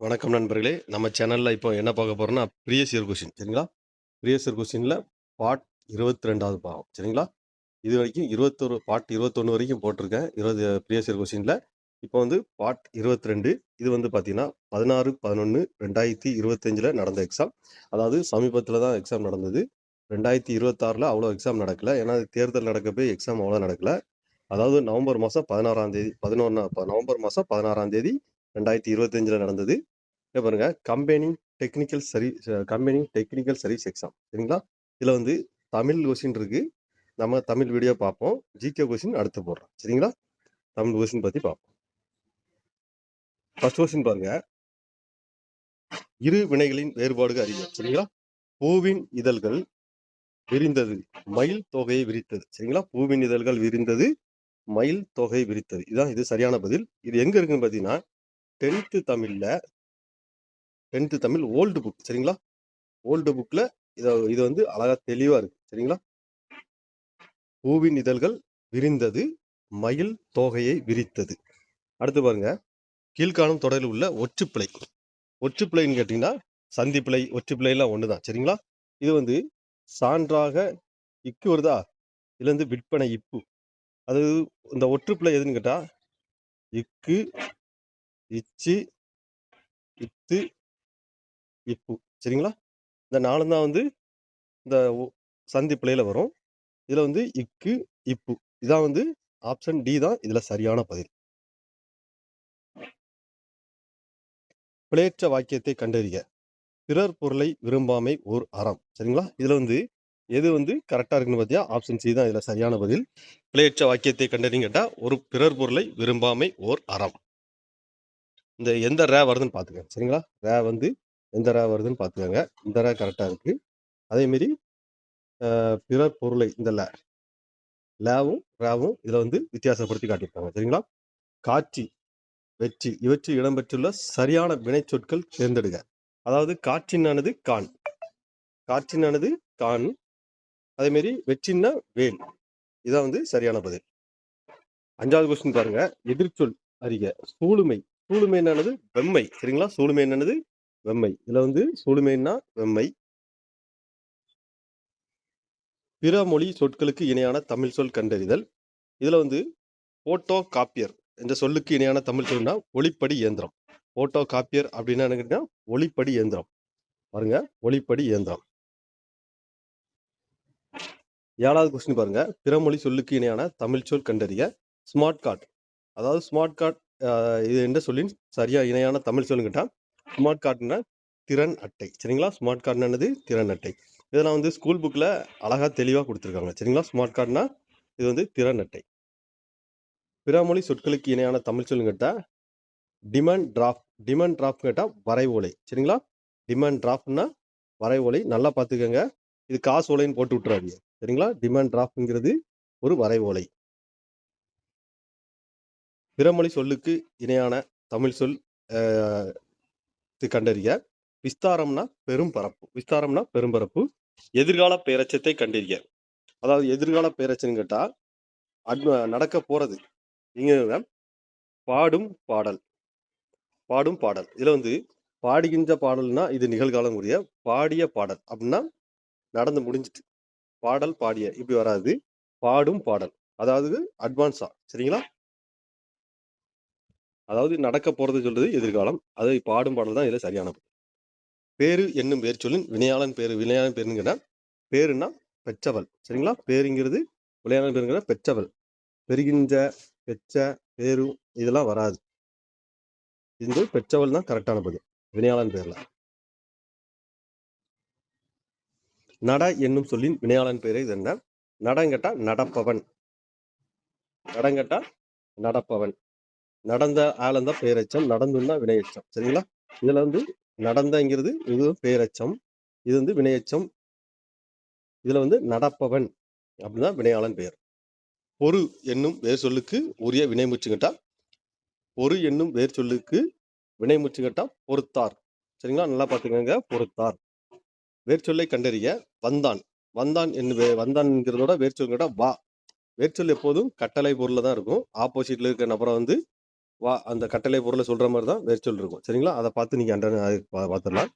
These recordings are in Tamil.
வணக்கம் நண்பர்களே. நம்ம சேனல்ல இப்போ என்ன பார்க்க போறோம்னா, ப்ரீவியஸ் இயர் கொஸ்டின் சரிங்களா? ப்ரீவியஸ் இயர் கொஸ்டின்ல பார்ட் 22வது பாகம் சரிங்களா? இதுவரைக்கும் 21 வரைக்கும் போட்டிருக்கேன். 20 ப்ரீவியஸ் இயர் கொஸ்டின்ல. இப்போ வந்து பார்ட் 22 இது வந்து பார்த்தீங்கன்னா 16/11/2025ல நடந்த எக்ஸாம். அதாவது சமீபத்தில தான் எக்ஸாம் நடந்தது. 2026ல அவ்வளோ எக்ஸாம் நடக்கல. ஏன்னா தேர்தல் நடக்கப்ப எக்ஸாம் அவ்வளோ நடக்கல. அதாவது நவம்பர் மாதம் 16ஆம் தேதி 11 நவம்பர் மாதம் 16ஆம் தேதி 2025ல நடந்தது. இங்க பாருங்க கம்பெனி டெக்னிக்கல் சர்வீஸ் எக்ஸாம் சரிங்களா? இதுல வந்து தமிழ் கொஸ்டின் இருக்கு. நம்ம தமிழ் வீடியோ பார்ப்போம். ஜிகே கொஸ்டின் அடுத்து போடுறோம் சரிங்களா? தமிழ் கொஸ்டின் பத்தி பார்ப்போம். ஃபர்ஸ்ட் கொஸ்டின் பாருங்க. இரு வினைகளின் வேறுபாடு அறிக சரிங்களா? பூவின் இதழ்கள் விரிந்தது, மயில் தொகையை விரித்தது சரிங்களா? பூவின் இதழ்கள் விரிந்தது, மயில் தொகை விரித்தது. இதுதான் இது சரியான பதில். இது எங்க இருக்குன்னு பாத்தீங்கன்னா 10th தமிழ் ஓல்டு புக் சரிங்களா? ஓல்டு புக்ல இது வந்து அழகா தெளிவா இருக்கு சரிங்களா? பூவின் இதழ்கள் விரிந்தது, மயில் தோகையை விரித்தது. அடுத்து பாருங்க, கீழ்காணும் தொடரில் உள்ள ஒற்றுப்பிழை. ஒற்றுப்பிழைன்னு கேட்டீங்கன்னா சந்திப்பிழை, ஒற்றுப்பிழை எல்லாம் ஒண்ணுதான் சரிங்களா? இது வந்து சான்றாக இக்கு வருதா, இதுல இருந்து விற்பனை இப்பு. அது இந்த ஒற்றுப்பிழை எதுன்னு கேட்டா இக்கு, இச்சு, இத்து, இப்பு சரிங்களா? இந்த நாலும் தான் வந்து இந்த சந்திப்பிழையில வரும். இதுல வந்து இக்கு, இப்பு. இதான் வந்து ஆப்ஷன் டி தான் இதுல சரியான பதில். பிழையற்ற வாக்கியத்தை கண்டறிக. பிறர் பொருளை விரும்பாமை ஓர் அறம் சரிங்களா? இதுல வந்து எது வந்து கரெக்டா இருக்குன்னு பார்த்தியா ஆப்ஷன் சி தான் இதுல சரியான பதில். பிழையற்ற வாக்கியத்தை கண்டறிங்க கேட்டா ஒரு பிறர் பொருளை விரும்பாமை ஓர் அறம். இந்த எந்த ரே வருதுன்னு பாத்துக்கங்க சரிங்களா? ரே வந்து எந்த ரே வருதுன்னு பாத்துக்கங்க. இந்த ரே கரெக்டா இருக்கு. அதே மாதிரி பிறர் பொருளை இந்த லேவும் ரேவும் இதுல வந்து வித்தியாசப்படுத்தி காட்டியிருக்காங்க சரிங்களா? காட்சி, வெற்றி இவற்றில் இடம்பெற்றுள்ள சரியான வினை சொற்கள் தேர்ந்தெடுக. அதாவது காற்றினானது கான், காற்றினானது கான். அதே மாதிரி வெற்றின்னா வேல். இதான் வந்து சரியான பதில். 5வது கொஸ்டின் பாருங்க. எதிர்ச்சொல் அறிக. சூளுமை. சூளுமை என்னது வெம்மை சரிங்களா? சூளுமை என்னது வெம்மை. இதுல வந்து சூளுமைன்னா வெம்மை. பிற மொழி சொற்களுக்கு இணையான தமிழ் சொல் கண்டறிதல். இதுல வந்து போட்டோ காப்பியர் என்ற சொல்லுக்கு இணையான தமிழ் சொல்னா ஒளிப்படி இயந்திரம். போட்டோ காப்பியர் அப்படின்னா என்ன கேட்டீங்கன்னா ஒளிப்படி இயந்திரம். பாருங்க, ஒளிப்படி இயந்திரம். 7வது கொஸ்டின் பாருங்க. பிறமொழி சொல்லுக்கு இணையான தமிழ் சொல் கண்டறிய. Smart card. அதாவது ஸ்மார்ட் கார்டு இது என்ற சொல்லின் சரியா இணையான தமிழ் சொல்லுன்னு கேட்டா ஸ்மார்ட் கார்டுனா திறன் அட்டை சரிங்களா? ஸ்மார்ட் கார்டுனா என்னது திறன் அட்டை. இதெல்லாம் வந்து ஸ்கூல் புக்ல அழகா தெளிவா கொடுத்துருக்காங்க சரிங்களா? ஸ்மார்ட் கார்டுனா இது வந்து திறன் அட்டை. பிறமொழி சொற்களுக்கு இணையான தமிழ் சொல்லுன்னு கேட்டா டிமாண்ட் டிராஃப்ட். டிமாண்ட் டிராஃப்ட் கேட்டா வரை ஓலை சரிங்களா? டிமாண்ட் டிராஃப்ட்னா வரை ஓலை. நல்லா பார்த்துக்கங்க. இது காசு ஓலைன்னு போட்டு விட்டுறாதீங்க சரிங்களா? டிமாண்ட் டிராஃப்ட்ங்கிறது ஒரு வரை ஓலை. பிறமொழி சொல்லுக்கு இணையான தமிழ் சொல் கண்டறிய. விஸ்தாரம்னா பெரும்பரப்பு. விஸ்தாரம்னா பெரும்பரப்பு. எதிர்கால பெயரச்சத்தை கண்டறிய. அதாவது எதிர்கால பெயரச்சன்னு கேட்டா நடக்க போறது. இங்க பாடும் பாடல். பாடும் பாடல். இதுல வந்து பாடுகின்ற பாடல்னா இது நிகழ்காலம் உரிய. பாடிய பாடல் அப்படின்னா நடந்து முடிஞ்சிட்டு. பாடல் பாடிய இப்படி வராது. பாடும் பாடல். அதாவது அட்வான்ஸா சரிங்களா? அதாவது நடக்க போறது சொல்றது எதிர்காலம். அது பாடும் பாடல் தான் இதுல சரியானது. பேரு என்னும் பேர் சொல்லின் வினையாளன் பேரு. வினையாளன் பேருன்னு கேட்டா பேருன்னா பெற்றவள் சரிங்களா? பேருங்கிறது விளையாளன் பேருங்கிற பெற்றவள். பெறுகின்ற, பெற்ற, பேரு இதெல்லாம் வராது. இது பெற்றவள் தான் கரெக்டான பதில் வினையாளன் பேர்ல. நட என்னும் சொல்லின் வினையாளன் பேரு இது என்ன? நடங்கட்டா நடப்பவன். நடங்கட்டா நடப்பவன். நடந்த ஆளந்தா பேரெச்சம், நடந்துன்னா வினையெச்சம் சரிங்களா? இதுல வந்து நடந்தங்கிறது இது பேரெச்சம், இது வந்து வினையெச்சம். இதுல வந்து நடப்பவன் அப்படின்னா வினையாளன் பெயர். பொறு என்னும் வேர் சொல்லுக்கு உரிய வினைமுற்று கேட்டா பொறு என்னும் வேர் சொல்லுக்கு வினைமுற்று கேட்டா பொறுத்தார் சரிங்களா? நல்லா பார்த்துக்கங்க. பொறுத்தார். வேர்ச்சொல்லை கண்டறிய. வந்தான். வந்தான் வந்தான்ங்கிறதோட வேர்ச்சொல் கேட்டா வா. வேர்ச்சொல் எப்போதும் கட்டளை பொருள்ல தான் இருக்கும். ஆப்போசிட்ல இருக்க நபரை வந்து வா அந்த கட்டளை பொருளை சொல்ற மாதிரி தான் வேர்ச்சொல் இருக்கும். சரிங்களா? அதை பார்த்து நீங்க பார்த்துடலாம்.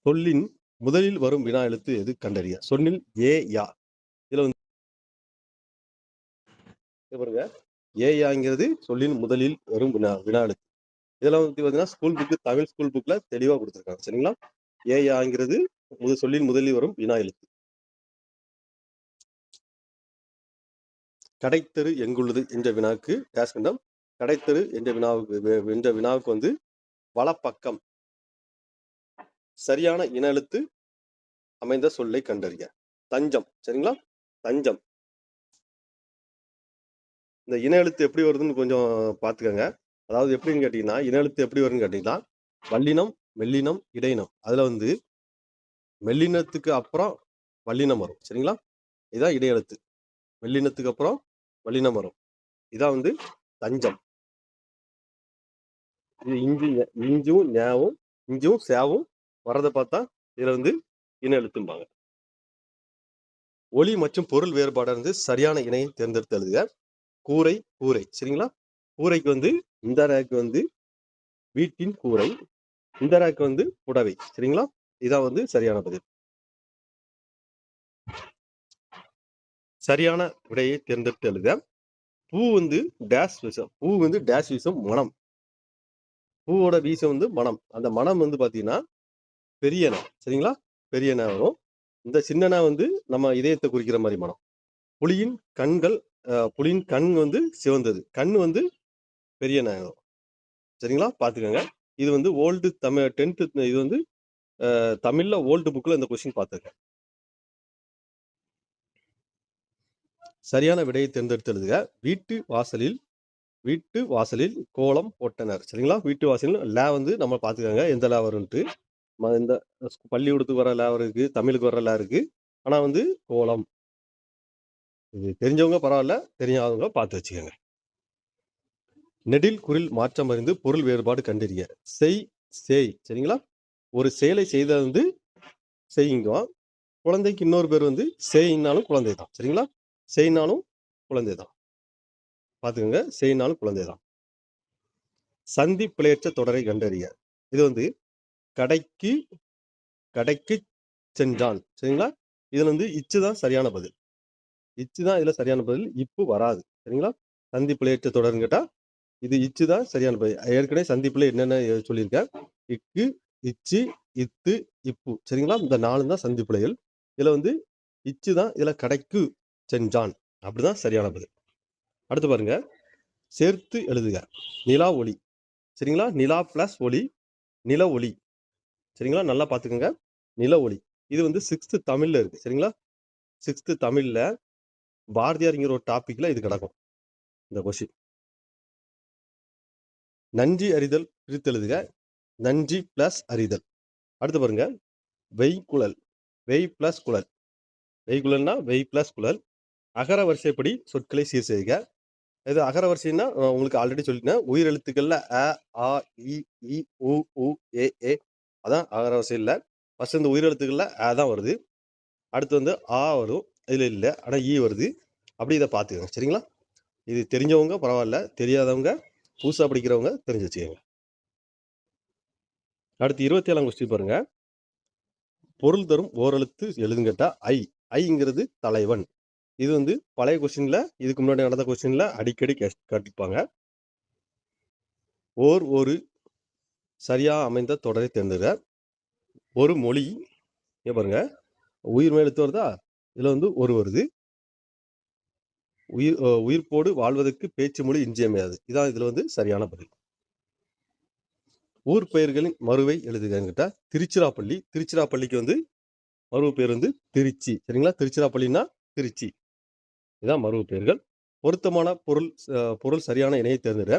சொல்லின் முதலில் வரும் வினா எழுத்து எது கண்டறிய? சொல்லில் ஏ யா. இதுல வந்து பாருங்க, ஏ யாங்கிறது சொல்லின் முதலில் வரும் வினா எழுத்து. இதெல்லாம் வந்து பார்த்தீங்கன்னா ஸ்கூல் புக்கு, தமிழ் ஸ்கூல் புக்ல தெளிவா கொடுத்துருக்காங்க. சரிங்களா? ஏ யாங்கிறது சொல்லின் முதலில் வரும் வினா எழுத்து. கடைத்தெரு எங்குள்ளது என்ற வினாவுக்கு டேஸ் கண்டம். கடைத்தெரு என்ற வினாவுக்கு வந்து வலப்பக்கம். சரியான இன எழுத்து அமைந்த சொல்லை கண்டறிய. தஞ்சம். சரிங்களா? தஞ்சம். இந்த இன எழுத்து எப்படி வருதுன்னு கொஞ்சம் பார்த்துக்கங்க. அதாவது எப்படின்னு கேட்டீங்கன்னா, இன எழுத்து எப்படி வரும்னு கேட்டீங்கன்னா, வல்லினம், மெல்லினம், இடையினம். அதுல வந்து மெல்லினத்துக்கு அப்புறம் வல்லினம் வரும். சரிங்களா? இதான் இடையெழுத்து. மெல்லினத்துக்கு அப்புறம் வல்லினம் வரும். இதான் வந்து தஞ்சம். இது இஞ்சும் ஞாவும் இஞ்சும் சேவும் வரதை பார்த்தா இதுல வந்து இன எழுத்தும்பாங்க. ஒலி மற்றும் பொருள் வேறுபாடு இருந்து சரியான இணையை தேர்ந்தெடுத்து எழுதுக. கூரை, கூரை. சரிங்களா? கூரைக்கு வந்து இந்த ரேக்கு வந்து வீட்டின் கூரை, இந்த ரேக்கு வந்து புடவை. சரிங்களா? இதான் வந்து சரியான பதில். சரியான விடையை தேர்ந்தெடுத்து எழுத. பூ வந்து டேஷ் வீசம். பூ வந்து டேஷ் வீசம் மனம். பூவோட வீசம் வந்து மனம். அந்த மனம் வந்து பாத்தீங்கன்னா பெரியன. சரிங்களா? பெரியன வரும். இந்த சின்னனா வந்து நம்ம இதயத்தை குறிக்கிற மாதிரி மனம். புலியின் கண்கள், புலியின் கண் வந்து சிவந்தது. கண் வந்து பெரிய நகம். சரிங்களா? பார்த்துக்கோங்க. இது வந்து ஓல்டு தமிழ் 10th இது வந்து தமிழ்ல ஓல்டு புக்ல இந்த கொஸ்டின் பார்த்துருக்கேன். சரியான விடையை தேர்ந்தெடுத்து எழுதுக. வீட்டு வாசலில் கோலம் போட்டனர். சரிங்களா? வீட்டு வாசலில் லே வந்து நம்ம பார்த்துக்கோங்க எந்த லே வரும்ட்டு. இந்த பள்ளிக்கூடத்துக்கு வர லே இருக்கு, தமிழுக்கு வர லே இருக்கு. ஆனா வந்து கோலம். இது தெரிஞ்சவங்க பரவாயில்ல, தெரியாதவங்க பார்த்து வச்சுக்கோங்க. நெடில் குறில் மாற்றம் அறிந்து பொருள் வேறுபாடு கண்டறிய. செய், சேய். சரிங்களா? ஒரு செயலை செய்த வந்து செய்யுங்க. குழந்தைக்கு இன்னொரு பேர் வந்து சேயினாலும் குழந்தை தான். சரிங்களா? செய்யினாலும் குழந்தை தான். பார்த்துக்கோங்க. செய்யினாலும் குழந்தை தான். சந்தி பிழையற்ற தொடரை கண்டறிய. இது வந்து கடைக்கு கடைக்கு சென்றான். சரிங்களா? இதுல வந்து இச்சு தான் சரியான பதில். இச்சு தான் இதுல சரியான பதில். இப்பு வராது. சரிங்களா? சந்தி பிழையற்ற தொடர்னு கேட்டா இது இச்சு தான் சரியான பதில். ஏற்கனவே சந்திப்புல என்னென்ன சொல்லியிருக்கேன். இக்கு, இச்சு, இத்து, இப்பு. சரிங்களா? இந்த 4 தான் சந்தி பிழைகள். இதுல வந்து இச்சு தான் இதுல கடைக்கு சென்றான். அப்படிதான் சரியான பதில். அடுத்து பாருங்க. சேர்த்து எழுதுக. நிலா ஒளி. சரிங்களா? நிலா பிளஸ் ஒளி, நில ஒளி. சரிங்களா? நல்லா பார்த்துக்கோங்க. நில ஒளி. இது வந்து 6th தமிழ்ல இருக்கு. சரிங்களா? 6th தமிழ்ல பாரதியார்ங்கிற ஒரு டாபிக்ல இது கிடக்கும். இந்த கொஸ்டின். நன்றி அறிதல் பிரித்து எழுதுக. நன்றி பிளஸ் அறிதல். அடுத்து பாருங்க. வெய்குழல். வெய் பிளஸ் குழல். வெய்குழல்னா வெய் பிளஸ் குழல். அகர வரிசைப்படி சொற்களை சீர் செய்க. இது அகர வரிசைன்னா உங்களுக்கு ஆல்ரெடி சொல்லிட்டேன். உயிர் எழுத்துக்கள்ல அ, ஆ, இ, உ, உ, ஏ. அதான் அகர வரிசை இல்லை. ஃபர்ஸ்ட் இந்த உயிர் எழுத்துக்கள்ல அ தான் வருது. அடுத்து வந்து ஆ வரும். இதுல இல்லை, ஆனா ஈ வருது. அப்படி இதை பார்த்துக்கோங்க. சரிங்களா? இது தெரிஞ்சவங்க பரவாயில்ல, தெரியாதவங்க புதுசா படிக்கிறவங்க தெரிஞ்சு வச்சுக்கோங்க. அடுத்து 27ஆம் கொஸ்டின் பாருங்க. பொருள் தரும் ஓரெழுத்து எழுதுங்கட்டா ஐ. ஐங்கிறது தலைவன். இது வந்து பழைய கொஸ்டின்ல, இதுக்கு முன்னாடி நடந்த கொஸ்டின்ல அடிக்கடி கேட்டிருப்பாங்க. ஒரு சரியா அமைந்த தொடரை தேர்ந்தெடுங்க. ஒரு மொழி. பாருங்க, உயிர் மேல் எழுத்து வருதா? இதுல வந்து ஒரு வருது. உயிர்ப்போடு வாழ்வதற்கு பேச்சு மொழி இன்றியமையாது. இதான் இதுல வந்து சரியான பதில். ஊர் பெயர்களின் மறுவை எழுதுகிட்ட திருச்சிராப்பள்ளி. திருச்சிராப்பள்ளிக்கு வந்து மறுவு பெயர் வந்து திருச்சி. சரிங்களா? திருச்சிராப்பள்ளினா திருச்சி. இதான் மறுவு பெயர்கள். பொருத்தமான பொருள் சரியான இணையை தேர்ந்தெடுக்க.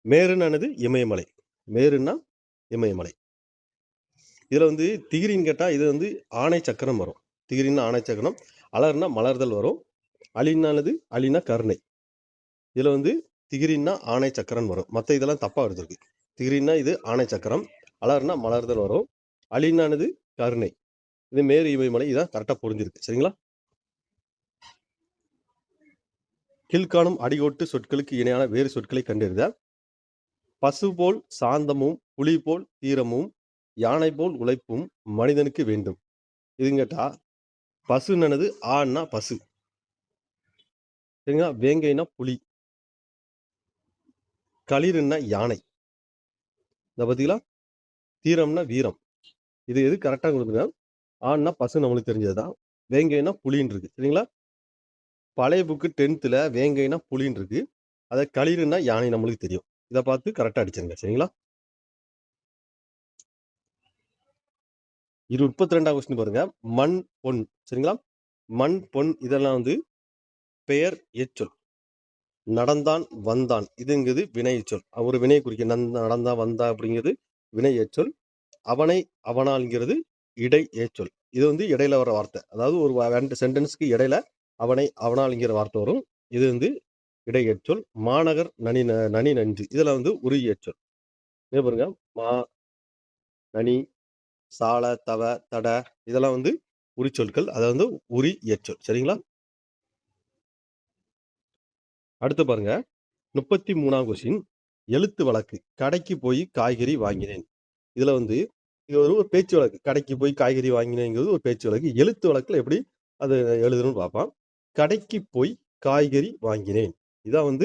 மேருனானது இமயமலை. மேருன்னா இமயமலை. இதுல வந்து திகிரின்னு கேட்டா இது வந்து ஆணை சக்கரம் வரும். திகிரின்னா ஆணை சக்கரம். அலர்னா மலர்தல் வரும். அலினா கருணை. இதுல வந்து திகிரின்னா ஆணை சக்கரம் வரும். மற்ற இதெல்லாம் தப்பா வருது. திகிரின்னா இது ஆணை சக்கரம். அலர்னா மலர்தல் வரும். அலினானது கருணை. இது மேரு இமயமலை. இதான் கரெக்டா புரிஞ்சிருக்கு. சரிங்களா? கீழ்காணும் அடிகோட்டு சொற்களுக்கு இணையான வேறு சொற்களை கண்டறிக. பசு போல் சாந்தமும் புலி போல் தீரமும் யானை போல் உழைப்பும் மனிதனுக்கு வேண்டும். இதுன்னு கேட்டா பசுன்னு ஆன்னா பசு, சரிங்களா? வேங்கைனா புலி, களிறுன்னா யானை, இதை பார்த்தீங்களா? தீரம்னா வீரம். இது எது கரெக்டாக கொடுத்துருங்க. ஆன்னா பசு நம்மளுக்கு தெரிஞ்சதுதான், வேங்கைனா புலின்னு இருக்கு, சரிங்களா? பழைய புக்கு 10th வேங்கைனா புலின்னு இருக்கு, அதை களிறுன்னா யானை நம்மளுக்கு தெரியும். இதை பார்த்து கரெக்டாக அடிச்சிருங்க, சரிங்களா? இது 32வது கொஸ்டின் பாருங்க. மண் பொன், சரிங்களா? மண் பொன் இதெல்லாம் பெயர் எச்சொல். நடந்தான் வந்தான் இதுங்கிறது வினை எச்சொல், ஒரு வினையை குறிக்க. நடந்தான் வந்தா அப்படிங்கிறது வினை எச்சொல். அவனை அவனால்ங்கிறது இடை ஏச்சொல். இது இடையில வர வார்த்தை, அதாவது ஒரு 2 சென்டென்ஸ்க்கு இடையில அவனை அவனால்ங்கிற வார்த்தை வரும். இது இடை ஏச்சொல். மாநகர் நனி நனி நன்று இதுல உரி ஏச்சொல். பாருங்க, மா நனி சால தவ தட இதெல்லாம் உரிச்சொற்கள், அதாவது உரி ஏச்சொல், சரிங்களா? அடுத்து பாருங்க, 33வது கொஸ்டின். எழுத்து வழக்கு. கடைக்கு போய் காய்கறி வாங்கினேன். இதுல இது ஒரு பேச்சு வழக்கு. கடைக்கு போய் காய்கறி வாங்கினேங்கிறது ஒரு பேச்சு வழக்கு. எழுத்து வழக்குல எப்படி அது எழுதணும்னு பார்ப்போம். கடைக்கு போய் காய்கறி வாங்கினேன், இதான்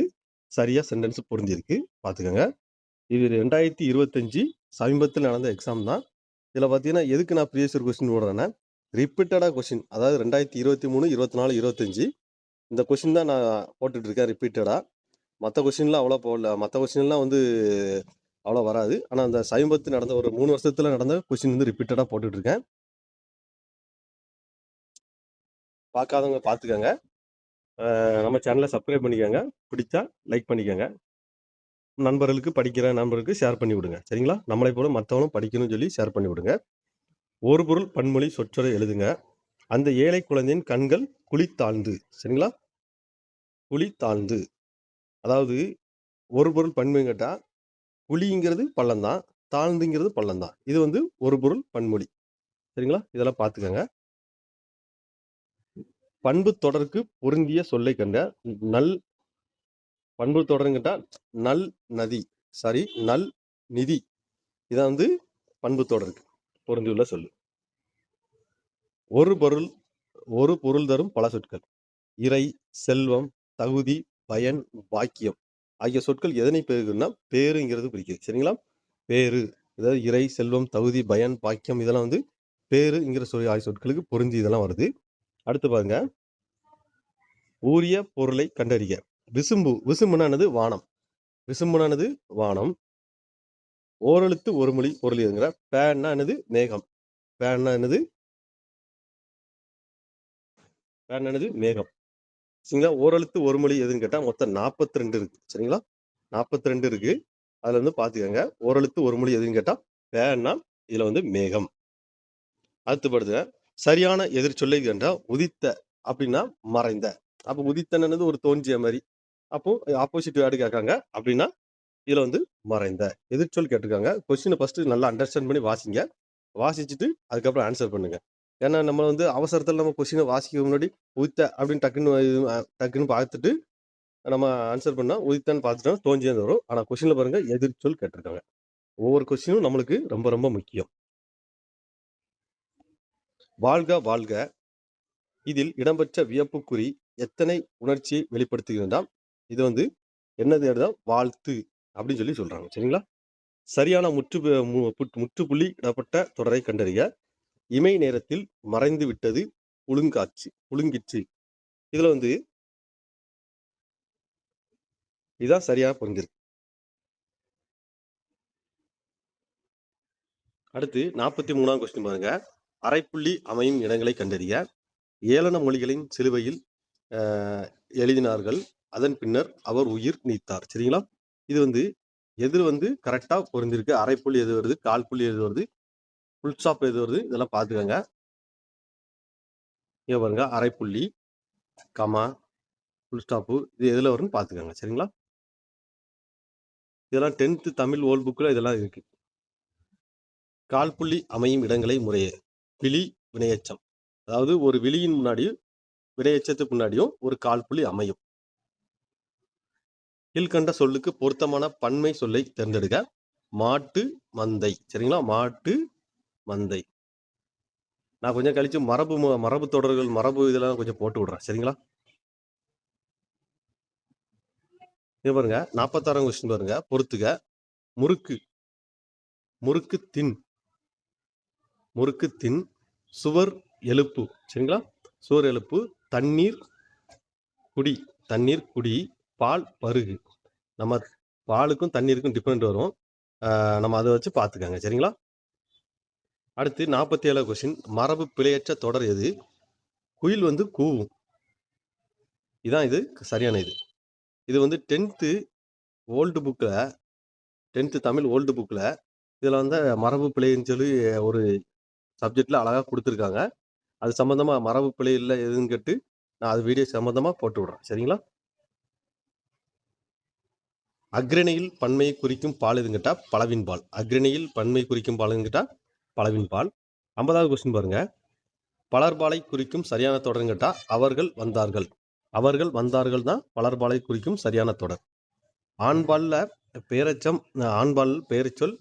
சரியா சென்டென்ஸ் பொருந்திருக்கு, பார்த்துக்கோங்க. இது 2025 சமீபத்தில் நடந்த எக்ஸாம் தான். இதில் பார்த்தீங்கன்னா எதுக்கு நான் ப்ரீவியஸ் இயர் கொஸ்டின் போடுறேன்னா, ரிப்பீட்டடாக கொஸ்டின், அதாவது 2023, 24, 25 இந்த கொஸ்டின் தான் நான் போட்டுட்டு இருக்கேன் ரிப்பீட்டடாக. மற்ற கொஸ்டின்லாம் அவ்வளோ போடல, மற்ற கொஸ்டின்லாம் அவ்வளோ வராது. ஆனால் அந்த சமீபத்தில் நடந்த ஒரு 3 வருஷத்தில் நடந்த கொஸ்டின் ரிப்பீட்டடாக போட்டுட்டு இருக்கேன். பார்க்காதவங்க பார்த்துக்கோங்க. நம்ம சேனலை சப்ஸ்கிரைப் பண்ணிக்கோங்க, பிடிச்சா லைக் பண்ணிக்கோங்க, நண்பர்களுக்கு படிக்கிற நண்பர்களுக்கு ஷேர் பண்ணி விடுங்க, சரிங்களா? நம்மளை போல மற்றவங்களும் படிக்கணும்னு சொல்லி ஷேர் பண்ணி விடுங்க. ஒரு பொருள் பன்மொழி சொற்றொடர் எழுதுங்க. அந்த ஏழை குழந்தையின் கண்கள் குழி தாழ்ந்து, சரிங்களா? குழி தாழ்ந்து, அதாவது ஒரு பொருள் பன்மொழி கேட்டா குழிங்கிறது பள்ளம் தான், தாழ்ந்துங்கிறது பள்ளம் தான். இது ஒரு பொருள் பன்மொழி, சரிங்களா? இதெல்லாம் பார்த்துக்கோங்க. பண்பு தொடருக்கு பொருந்திய சொல்லை கண்ட. நல் பண்பு தொடருங்கிட்ட நல் நதி, சாரி நல் நிதி, இதான் பண்பு தொடருக்கு பொருந்தியுள்ள சொல்லு. ஒரு பொருள் தரும் பல சொற்கள். இறை, செல்வம், தகுதி, பயன், பாக்கியம் ஆகிய சொற்கள் எதனை பெறுகிறதுனா பேருங்கிறது குறிக்குது, சரிங்களா? பேரு, அதாவது இறை, செல்வம், தகுதி, பயன், பாக்கியம் இதெல்லாம் பேருங்கிற ஆகிய சொற்களுக்கு பொருந்தி இதெல்லாம் வருது. அடுத்து பாருங்க, ஊரிய பொருளை கண்டறிக. விசும்பு, விசும்புனானது வானம், விசும்புனானது வானம். ஓரெழுத்து ஒரு மொழி பொருள் எதுங்கிற. பேன்னா என்னது? மேகம். பேன்னா என்னது? பேன்னா என்னது? மேகம், சரிங்களா? ஓரெழுத்து ஒரு மொழி எதுன்னு கேட்டா மொத்தம் 42 இருக்கு, சரிங்களா? 42 இருக்கு. அதுல பாத்துக்கோங்க, ஓரெழுத்து ஒரு மொழி எதுன்னு கேட்டா பேன்னா இதுல மேகம். அடுத்து படுது, சரியான எதிர்ச்சொல்லை கண்டா உதித்த அப்படின்னா மறைந்த. அப்ப உதித்தனது ஒரு தோன்றிய மாதிரி, அப்போ ஆப்போசிட் வேர்டு கேட்காங்க அப்படின்னா இதுல மறைந்த. எதிர்ச்சொல் கேட்டிருக்காங்க. கொஸ்டினை ஃபர்ஸ்ட் நல்லா அண்டர்ஸ்டாண்ட் பண்ணி வாசிங்க, வாசிச்சுட்டு அதுக்கப்புறம் ஆன்சர் பண்ணுங்க. ஏன்னா நம்ம அவசரத்தில் நம்ம கொஸ்டினை வாசிக்க முன்னாடி உதித்த அப்படின்னு டக்குன்னு பார்த்துட்டு நம்ம ஆன்சர் பண்ணா உதித்தன்னு பார்த்துட்டோம் தோன்றியது வரும். ஆனா கொஸ்டின்ல பாருங்க எதிர்ச்சொல் கேட்டிருக்காங்க. ஒவ்வொரு கொஸ்டினும் நம்மளுக்கு ரொம்ப ரொம்ப முக்கியம். வாழ்க வாழ்க இதில் இடம்பெற்ற வியப்புக்குறி எத்தனை உணர்ச்சியை வெளிப்படுத்துகிறதா? இது என்னது? வாழ்த்து அப்படின்னு சொல்லி சொல்றாங்க, சரிங்களா? சரியான முற்றுப்புள்ளி இடப்பட்ட தொடரை கண்டறிய. இமை நேரத்தில் மறைந்து விட்டது புழுங்கிற்று. இதுல இதான் சரியா பொருந்திருக்கு. அடுத்து 43வது கொஸ்டின் பாருங்க. அரைப்புள்ளி அமையும் இடங்களை கண்டறிய. ஏளன மொழிகளின் சிலுவையில் எழுதினார்கள், அதன் பின்னர் அவர் உயிர் நீத்தார், சரிங்களா? இது எது கரெக்டா பொருந்திருக்கு? அரைப்புள்ளி எது வருது, கால் புள்ளி எது வருது, ஃபுல் ஸ்டாப் எது வருது, இதெல்லாம் பார்த்துக்கோங்க. இங்க பாருங்க, அரைப்புள்ளி, கமா, ஃபுல் ஸ்டாப்பு இது எதுல வரும்னு பார்த்துக்கோங்க, சரிங்களா? இதெல்லாம் 10th தமிழ் ஓல்ட் புக்கில் இதெல்லாம் இருக்கு. கால் புள்ளி அமையும் இடங்களை முறையே. விழி, வினையச்சம், அதாவது ஒரு விழியின் முன்னாடி வினையச்சத்துக்கு முன்னாடியும் ஒரு கால் புள்ளி அமையும். கீழ்கண்ட சொல்லுக்கு பொருத்தமான பன்மை சொல்லை தேர்ந்தெடுக்க. மாட்டு மந்தை. சரிங்களா? மாட்டு மந்தை. நான் கொஞ்சம் கழிச்சு மரபு தொடர்கள் மரபு இதெல்லாம் கொஞ்சம் போட்டு விடுறேன். சரிங்களா? இது பாருங்க 46ஆம் கொஸ்டின் பாருங்க. பொறுத்துக. முறுக்கு. முறுக்கு தின். முறுக்கு தின். சுவர் எழுப்பு. சரிங்களா? சுவர் எழுப்பு. தண்ணீர் குடி. தண்ணீர் குடி. பால் பருகு. நம்ம பாலுக்கும் தண்ணீருக்கும் டிஃபரெண்ட் வரும். நம்ம அதை வச்சு பார்த்துக்கங்க. சரிங்களா? அடுத்து 47 கொஸ்டின். மரபு பிழையற்ற தொடர் எது? குயில் வந்து கூவும். இதான் இது சரியான இது. இது வந்து 10th ஓல்டு புக்கில் 10th தமிழ் ஓல்டு புக்கில் இதில் வந்து மரபு பிழைன்னு சொல்லி ஒரு சப்ஜெக்டில் அழகாக கொடுத்துருக்காங்க. அது சம்மந்தமாக மரபு பிழை இல்லை எதுன்னு கேட்டு நான் அது வீடியோ சம்மந்தமாக போட்டு விட்றேன். சரிங்களா? அக்ரணியில் பன்மையை குறிக்கும் பால் எதுன்னு கேட்டால் பலவின் பால். அக்ரணியில் பன்மை குறிக்கும் பால் எதுன்னு கேட்டால் பலவின் பால். 50வது கொஸ்டின் பாருங்க. பலர்பாலை குறிக்கும் சரியான தொடர்ன்னு கேட்டால் அவர்கள் வந்தார்கள். அவர்கள் வந்தார்கள் தான் பலர்பாலை குறிக்கும் சரியான தொடர். ஆண்பாலில் பேரச்சம் ஆண்பால் பெயர்ச்சொல்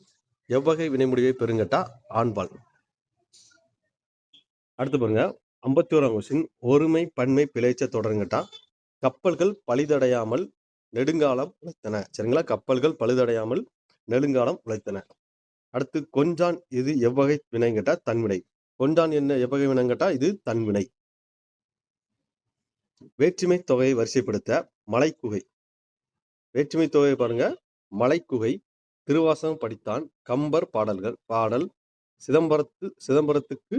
எவ்வகை வினைமுடிவை பெருங்கட்டா ஆண்பால். அடுத்து பாருங்க 51ஆம் கொஸ்டின். ஒருமை பன்மை பிழைச்ச தொடருங்கட்டா கப்பல்கள் பழுதடையாமல் நெடுங்காலம் உழைத்தன. சரிங்களா? கப்பல்கள் பழுதடையாமல் நெடுங்காலம் உழைத்தன. அடுத்து கொஞ்சான் இது எவ்வகை வினை கேட்டா தன்வினை. கொஞ்சான் என்ன எவ்வகை வினை கேட்டா இது தன்வினை. வேற்றுமை தொகையை வரிசைப்படுத்த மலைக்குகை. வேற்றுமை தொகையை பாருங்க. மலைக்குகை. திருவாசகம் படித்தான். கம்பர் பாடல். சிதம்பரத்துக்கு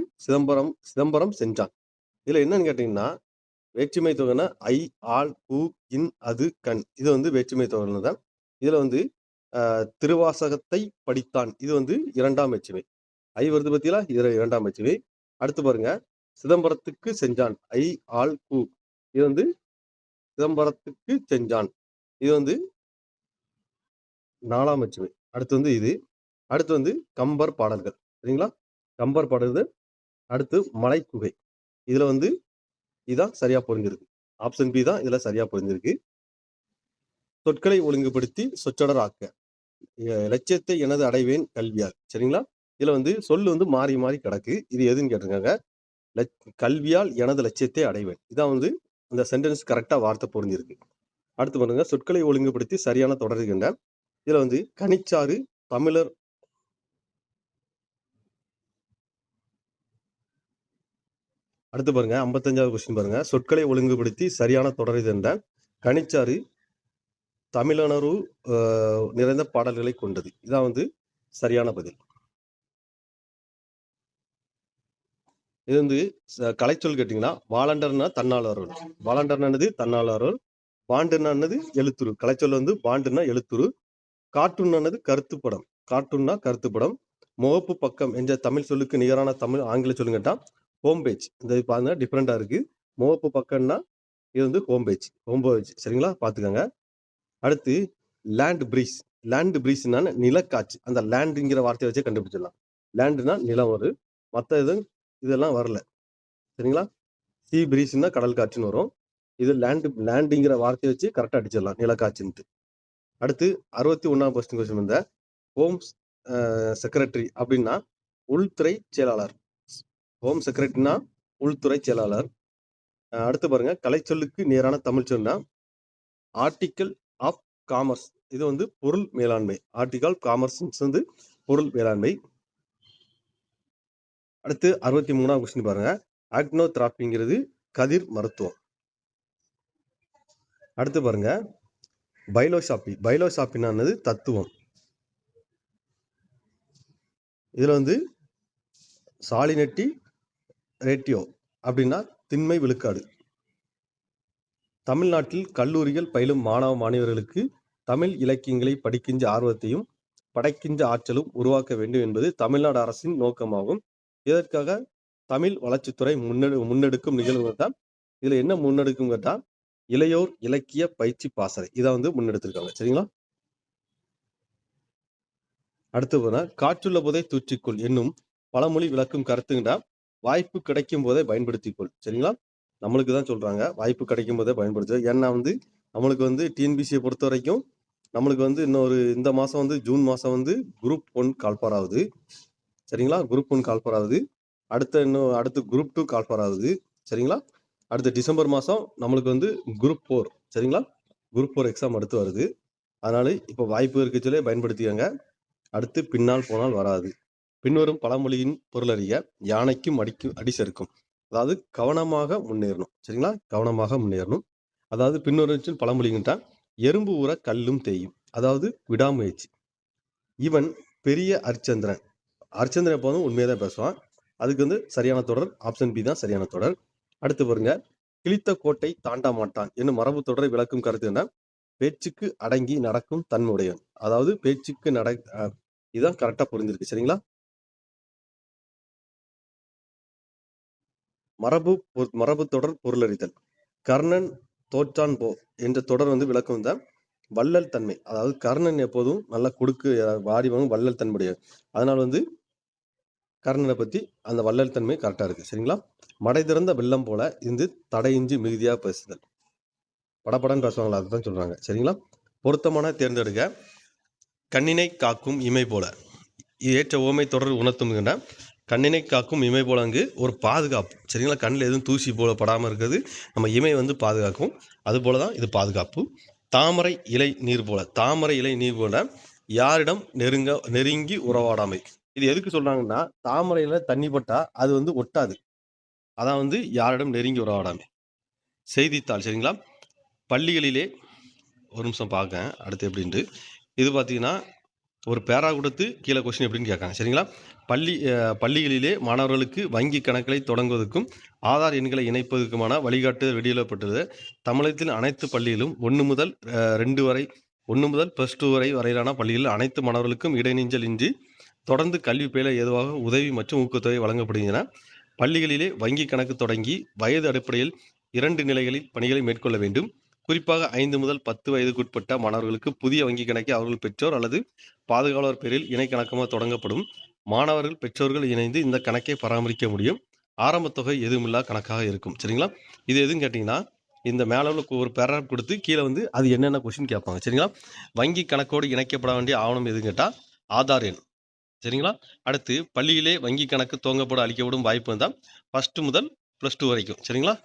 சிதம்பரம் சென்றான். இதுல என்னன்னு கேட்டீங்கன்னா வேற்றுமை தொகைனா ஐ, ஆள், கூ, இன், அது, கண். இது வந்து வேற்றுமை தொகைன்னு தான். இதுல வந்து திருவாசகத்தை படித்தான். இது வந்து இரண்டாம் வேற்றுமை. ஐ வருது பத்தியா? இது இரண்டாம் வேற்றுமை. அடுத்து பாருங்க சிதம்பரத்துக்கு சென்றான். ஐ, ஆள், கூ. இது வந்து சிதம்பரத்துக்கு சென்றான். இது வந்து நாலாம் வேற்றுமை. அடுத்து வந்து இது. அடுத்து வந்து கம்பர் பாடல்கள். சரிங்களா? கம்பர் பாடல்கள். அடுத்து மலைக்குகை. இதுல வந்து இதான் சரியா பொருந்திருக்கு. ஆப்ஷன் பி தான் இதுல சரியா பொருந்திருக்கு. சொற்களை ஒழுங்குபடுத்தி சொற்றொடர் ஆக்க. லட்சியத்தை எனது அடைவேன் கல்வியால். சரிங்களா? இதுல வந்து சொல்லு வந்து மாறி மாறி கிடக்கு. இது எதுன்னு கேட்டிருக்காங்க. கல்வியால் எனது லட்சியத்தை அடைவேன். இதான் வந்து இந்த சென்டென்ஸ் கரெக்டா வார்த்தை பொருந்திருக்கு. அடுத்து பாருங்க சொற்களை ஒழுங்குபடுத்தி சரியான தொடர்கின்ற. இதுல வந்து கனிச்சாறு தமிழர். அடுத்து பாருங்க 55வது கொஸ்டின் பாருங்க. சொற்களை ஒழுங்குபடுத்தி சரியான தொடர் என்ற கனிச்சாறு தமிழனரு நிறைந்த பாடல்களை கொண்டது. இதான் வந்து சரியான பதில். இது வந்து கலைச்சொல் கேட்டீங்கன்னா வாலண்டர்னா தன்னாளர்கள். வாலண்டர்னானது தன்னாளர்கள். பாண்டுனானது எழுத்துரு. கலைச்சொல் வந்து பாண்டுனா எழுத்துரு. கார்ட்டூன்னானது கருத்துப்படம். கார்ட்டூன்னா கருத்துப்படம். முகப்பு பக்கம் என்ற தமிழ் சொல்லுக்கு நிகரான தமிழ் ஆங்கில சொல்லுங்க கேட்டா ஹோம் பேஜ். இந்த பாருங்க டிஃப்ரெண்டா இருக்கு. முகப்பு பக்கம்னா இது வந்து ஹோம் பேஜ். சரிங்களா? பாத்துக்கோங்க. அடுத்து லேண்ட் பிரீஸ். லேண்ட் பிரீஸ்னா நிலக்காட்சி. அந்த லேண்டுங்கிற வார்த்தையை வச்சே கண்டுபிடிச்சிடலாம். லேண்டுனா நிலம் வரும். மற்ற இதெல்லாம் வரல. சரிங்களா? சி பிரீஸ்னா கடல் காற்றுன்னு வரும். இது லேண்டுங்கிற வார்த்தையை வச்சு கரெக்டா அடிச்சிடலாம் நிலக்காட்சின்ட்டு. அடுத்து 61ஆம் கொஸ்டின் வந்த ஹோம் செக்ரட்டரி அப்படின்னா உள்துறை செயலாளர். ஹோம் செக்ரட்டரினா உள்துறை செயலாளர். அடுத்து பாருங்க கலைச்சொல்லுக்கு நேரான தமிழ் சொன்னா ஆர்டிக்கல் ஆஃப் காமர்ஸ். இது வந்து பொருள் மேலாண்மை. ஆர்டிகல் காமர்ஸ் வந்து பொருள் மேலாண்மை. அடுத்து 63ஆம் கொஸ்டின் பாருங்க ஆக்னோதெரபிங்கிறது கதிர் மருத்துவம். அடுத்து பாருங்க பைலோசாபி. பைலோசாபினானது தத்துவம். இதுல வந்து சாலினிட்டி ரேட்டியோ அப்படின்னா திண்மை விழுக்காடு. தமிழ்நாட்டில் கல்லூரிகள் பயிலும் மாணவர்களுக்கு தமிழ் இலக்கியங்களை படிக்கின்ற ஆர்வத்தையும் படைக்கின்ற ஆற்றலும் உருவாக்க வேண்டும் என்பது தமிழ்நாடு அரசின் நோக்கமாகும். இதற்காக தமிழ் வளர்ச்சித்துறை முன்னெடுக்கும் நிகழ்வுகள் தான். இதுல என்ன முன்னெடுக்கும் கேட்டா இளையோர் இலக்கிய பயிற்சி பாசறை. இதை வந்து முன்னெடுத்திருக்காங்க. சரிங்களா? அடுத்து போனா காற்றுள்ள போதை தூற்றிக்கொள் என்னும் பழமொழி விளக்கும் கருத்துங்கிட்டா வாய்ப்பு கிடைக்கும் போதே பயன்படுத்திக்கொள். சரிங்களா? நம்மளுக்கு தான் சொல்றாங்க வாய்ப்பு கிடைக்கும் போதே பயன்படுத்து. ஏன்னா வந்து நம்மளுக்கு வந்து டிஎன்பிசியை பொறுத்த வரைக்கும் நம்மளுக்கு வந்து இந்த மாதம் வந்து ஜூன் மாதம் வந்து குரூப் 1 கால்ஃபார் ஆகுது. சரிங்களா? குரூப் 1 கால்ஃபார் ஆகுது. அடுத்து குரூப் 2 கால்ஃபார் ஆகுது. சரிங்களா? அடுத்து டிசம்பர் மாதம் நம்மளுக்கு வந்து குரூப் 4. சரிங்களா? குரூப் 4 எக்ஸாம் அடுத்து வருது. அதனால இப்போ வாய்ப்பு இருக்க சொல்லி பயன்படுத்திக்கங்க. அடுத்து பின்னால் போனால் வராது. பின்வரும் பழமொழியின் பொருளறிய யானைக்கும் அடி சறுக்கும். அதாவது கவனமாக முன்னேறணும். சரிங்களா? கவனமாக முன்னேறணும். அதாவது பின்வரும் பழமொழிங்கிட்டா எறும்பு ஊற கல்லும் தேயும். அதாவது விடாமுயற்சி. இவன் பெரிய அரிச்சந்திரன். அரிச்சந்திரன் எப்போதும் உண்மையை தான் பேசுவான். அதுக்கு வந்து சரியான தொடர் ஆப்ஷன் பி தான் சரியான தொடர். அடுத்து பாருங்க, கிழித்த கோட்டை தாண்ட மாட்டான் என்னும் மரபு தொடரை விளக்கும் கருத்து என்ன? பேச்சுக்கு அடங்கி நடக்கும் தன்னுடையவன். அதாவது பேச்சுக்கு இதுதான் கரெக்டா புரிஞ்சிருக்கு. சரிங்களா? மரபு தொடர் பொருளறிதல். கர்ணன் தோற்றான் போ என்ற தொடர் வந்து விளக்கம் தான் வள்ளல் தன்மை. அதாவது கர்ணன் எப்போதும் நல்லா கொடுக்கு வாடி வாங்க வள்ளல் தன்மையுடையவர். அதனால வந்து கர்ணனை பத்தி அந்த வள்ளல் தன்மை கரெக்டா இருக்கு. சரிங்களா? மடை திறந்த வெள்ளம் போல இருந்து தடையின்றி மிகுதியா பேசுதல். படப்படன்னு பேசுவாங்களா, அதுதான் சொல்றாங்க. சரிங்களா? பொருத்தமான தேர்ந்தெடுக்க. கண்ணினை காக்கும் இமை போல. ஏற்ற ஓமை தொடர் உணர்த்தும் கண்ணினை காக்கும் இமை போல அங்கு ஒரு பாதுகாப்பு. சரிங்களா? கண்ணில் எதுவும் தூசி போல படாமல் இருக்கிறது நம்ம இமை வந்து பாதுகாக்கும். அது போல தான் இது பாதுகாப்பு. தாமரை இலை நீர் போல. தாமரை இலை நீர் போல யாரிடம் நெருங்கி உறவாடாமை. இது எதுக்கு சொல்றாங்கன்னா, தாமரையில தண்ணி பட்டா அது வந்து ஒட்டாது. அதான் வந்து யாரிடம் நெருங்கி உறவாடாமை. செய்தித்தாள். சரிங்களா? பள்ளிகளிலே ஒரு நிமிஷம் பார்க்க அடுத்து எப்படின்ட்டு. இது பார்த்தீங்கன்னா ஒரு பேரா கொடுத்து கீழே கொஸ்டின் எப்படின்னு கேட்காங்க. சரிங்களா? பள்ளிகளிலே மாணவர்களுக்கு வங்கி கணக்குகளை தொடங்குவதற்கும் ஆதார் எண்களை இணைப்பதற்குமான வழிகாட்டுதல் வெளியிடப்பட்டது. தமிழகத்தில் அனைத்து பள்ளியிலும் 1 முதல் 2 வரை 1 முதல் +2 வரையிலான பள்ளிகளில் அனைத்து மாணவர்களுக்கும் இடைநெஞ்சல் இன்றி தொடர்ந்து கல்வி பயில ஏதுவாக உதவி மற்றும் ஊக்கத்தொகை வழங்கப்படுகின்றன. பள்ளிகளிலே வங்கி கணக்கு தொடங்கி வயது அடிப்படையில் 2 நிலைகளில் பணிகளை மேற்கொள்ள வேண்டும். குறிப்பாக 5 முதல் 10 வயதுக்குட்பட்ட மாணவர்களுக்கு புதிய வங்கி கணக்கை அவர்கள் பெற்றோர் அல்லது பாதுகாவலர் பேரில் இணை கணக்கமாக தொடங்கப்படும். மாணவர்கள் பெற்றோர்கள் இணைந்து இந்த கணக்கை பராமரிக்க முடியும். ஆரம்ப தொகை எதுவுமில்லா கணக்காக இருக்கும். சரிங்களா? இது எதுன்னு கேட்டிங்கன்னா, இந்த மேலே உள்ள ஒரு பேராகிராஃப் கொடுத்து கீழே வந்து அது என்னென்ன கொஸ்டின் கேட்பாங்க. சரிங்களா? வங்கி கணக்கோடு இணைக்கப்பட வேண்டிய ஆவணம் எதுன்னு கேட்டால் ஆதார் எண். சரிங்களா? அடுத்து பள்ளியிலே வங்கி கணக்கு துவங்கப்பட அளிக்கப்படும் வாய்ப்பு தான் 1 முதல் +2 வரைக்கும். சரிங்களா?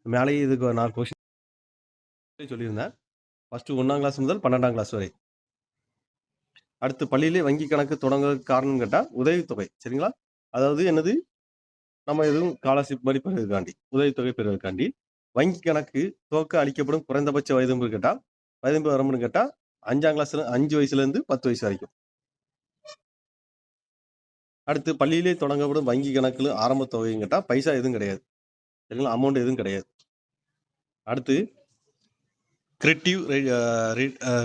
மேலேயே இதுக்கு நான் கொஸ்டின் சொல்லியிருந்தேன். ஃபர்ஸ்ட் 1ஆம் கிளாஸ் முதல் 12ஆம் கிளாஸ் வரை. அடுத்து பள்ளியிலே வங்கி கணக்கு தொடங்க காரணம் கேட்டால் உதவித்தொகை. சரிங்களா? அதாவது என்னது, நம்ம எதுவும் ஸ்காலர்ஷிப் மாதிரி பெறுவதற்காண்டி, உதவித்தொகை பெறுவதற்காண்டி. வங்கி கணக்கு துவக்க அளிக்கப்படும் குறைந்தபட்ச வயது கேட்டால் வயது வரம்புன்னு கேட்டால் 5 வயசுலேருந்து 10 வயசு வரைக்கும். அடுத்து பள்ளியிலே தொடங்கப்படும் வங்கி கணக்குல ஆரம்ப தொகைன்னு கேட்டால் பைசா எதுவும் கிடையாது. சரிங்களா? அமௌண்ட் எதுவும் கிடையாது. அடுத்து கிரியேட்டிவ்